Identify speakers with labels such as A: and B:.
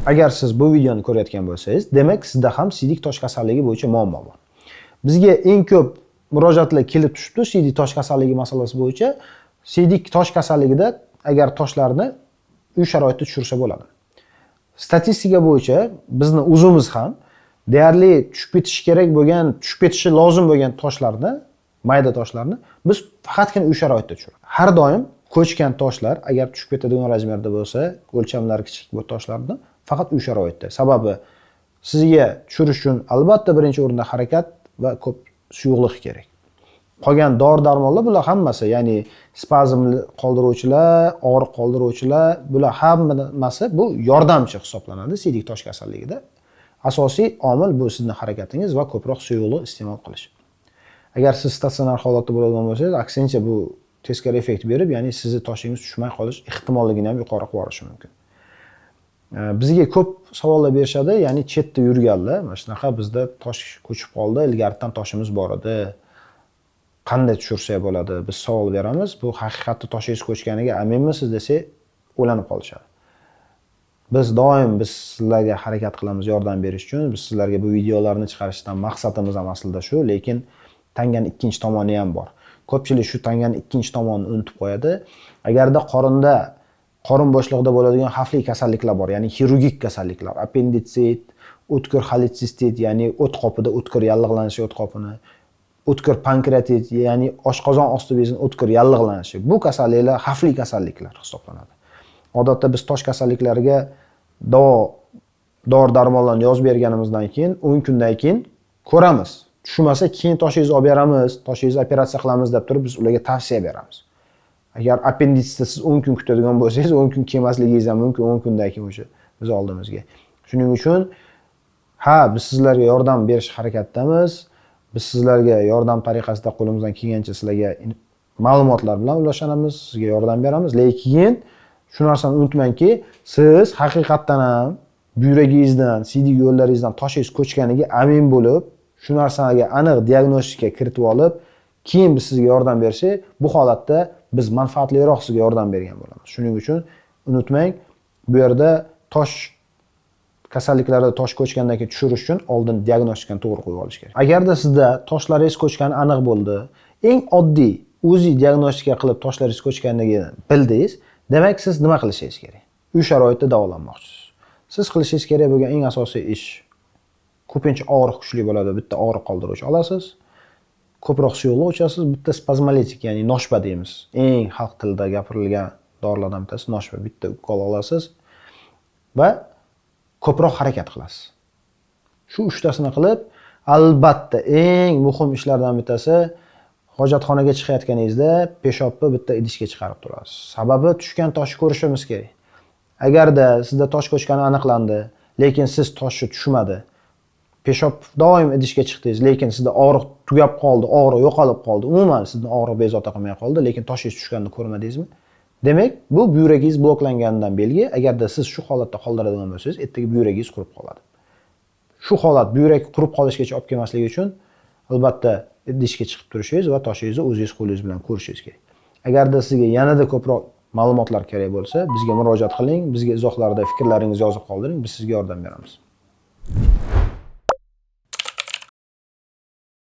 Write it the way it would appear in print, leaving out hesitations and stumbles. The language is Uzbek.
A: Agar siz bu videoni ko'rayotgan bo'lsangiz, demak sizda ham siydik tosh kasalligi bo'yicha muammo bor. Bizga eng ko'p murojaatlar kelib tushibdi siydik tosh kasalligi masalasi bo'yicha. Siydik tosh kasalligida agar toshlarni uy sharoitida tushirsa bo'ladi. Statistika bo'yicha bizni o'zimiz ham deyarli tushib ketishi kerak bo'lgan, tushib ketishi lozim bo'lgan toshlarni, mayda toshlarni biz faqatgina uy sharoitida tushiramiz. Har doim ko'chgan toshlar agar tushib ketadigan razmerda bo'lsa, o'lchamlari kichik bu toshlarni faqat uy sharoitida. Sababi sizga tushirish uchun albatta birinchi o'rinda harakat va ko'p suyuqlik kerak. Qolgan dori-darmonlar bular hammasi, ya'ni spazm qoldiruvchilar, og'riq qoldiruvchilar, bular hammasi bu yordamchi hisoblanadi siydik tosh kasalligida. Asosiy omil bu sizning harakatingiz va ko'proq suyuqlik iste'mol qilish. Agar siz statsionar holatda bo'ladigan bo'lsangiz, aksincha bu teskari effekt berib, ya'ni sizni toshingiz tushmay qolish ehtimolligini ham yuqori qilishi mumkin. Bizga ko'p savollar berishadi, ya'ni chetda yurganlar, mana shunaqa bizda tosh ko'chib qoldi, ilgaridan toshimiz bor edi. Qanday tushirsak bo'ladi? Biz savol beramiz. Bu haqiqatda toshingiz ko'chganiga aminmisiz desak, o'ylanib qolishadi. Biz doim sizlarga harakat qilamiz yordam berish uchun. Biz sizlarga bu videolarni chiqarishdan maqsadimiz ham aslida shu, lekin tanganing ikkinchi tomoni ham bor. Ko'pchilik shu tanganing ikkinchi tomonini unutib qo'yadi. Agarda qorin bo'shlig'ida bo'ladigan xavfli kasalliklar bor, ya'ni xirurgik kasalliklar, appenditsit, o'tkir xoletsistit, ya'ni o't qopida o'tkir yallig'lanishi o't qopini, o'tkir pankreatit, ya'ni oshqozon osti bezining o'tkir yallig'lanishi. Bu kasalliklar xavfli kasalliklar hisoblanadi. Odatda biz tosh kasalliklariga dori-darmonlarni yozib berganimizdan keyin 10 kundan keyin ko'ramiz. Tushmasa keyin toshingizni olib beramiz, toshingizni operatsiya qilamiz deb turib biz ularga tavsiya beramiz. Agar appenditsitda siz 10 kun kutadigan bo'lsangiz, 10 kun kelmasligingiz ham mumkin, 10 kundan keyin o'sha biz oldimizga. Shuning uchun biz sizlarga yordam berish harakatdamiz. Biz sizlarga yordam tariqasida qo'limizdan kelgancha sizlarga ma'lumotlar bilan ulashamiz, sizga yordam beramiz. Lekin shu narsani unutmangki, siz haqiqatdan ham buyragingizdan, siydik yo'llaringizdan toshingiz ko'chganiga amin bo'lib, shu narsaga aniq diagnostika kiritib olib, keyin biz sizga yordam bersak, bu holatda biz manfaatliroq sizga yordam bergan bo'lamiz. Shuning uchun unutmang, bu yerda tosh kasalliklarda tosh ko'chgandan keyin tushirish uchun oldin diagnostikani to'g'ri qo'yib olish kerak. Agarda sizda toshlaringiz ko'chgani aniq bo'ldi, eng oddiy o'zi diagnostika qilib toshlaringiz ko'chganligini bildingiz, demak siz nima qilishingiz kerak? Uy sharoitida davolanmoqchisiz. Siz qilishingiz kerak bo'lgan eng asosiy ish, ko'pincha og'riq kuchli bo'ladi, bitta og'riq qoldiruvchi olasiz. Ko'proq suyuqlik ichasiz, bitta spazmolitik, ya'ni noshba deymiz. Eng xalq tilida gapirilgan dorilardan bittasi noshba, bitta ukol olasiz va ko'proq harakat qilasiz. Shu 3tasini qilib, albatta eng muhim ishlardan bittasi hojatxonaga chiqayotganingizda peshobni bitta idishga chiqarib turasiz. Sababi tushgan toshni ko'rishimiz kerak. Agarda sizda tosh ko'chgani aniqlandi, lekin siz toshni tushmadi, peshob doim idishga chiqdingiz, lekin sizda og'riq tugab qoldi, og'riq yo'qolib qoldi, umuman sizni og'riq bezovta qilmay qoldi, lekin toshingiz tushganini ko'rmadingizmi? Demak, bu buyragingiz bloklanganidan belgi. Agarda siz shu holatda qoldiradigan bo'lsangiz, ertaga buyragingiz qurib qoladi. Shu holat buyrak qurib qolishgacha olib kelmasligi uchun albatta idishga chiqib turishingiz va toshingizni o'zingiz qo'lingiz bilan ko'rishingiz kerak. Agarda sizga yanada ko'proq ma'lumotlar kerak bo'lsa, bizga murojaat qiling, bizga izohlarda fikrlaringizni yozib qoldiring, biz sizga yordam beramiz.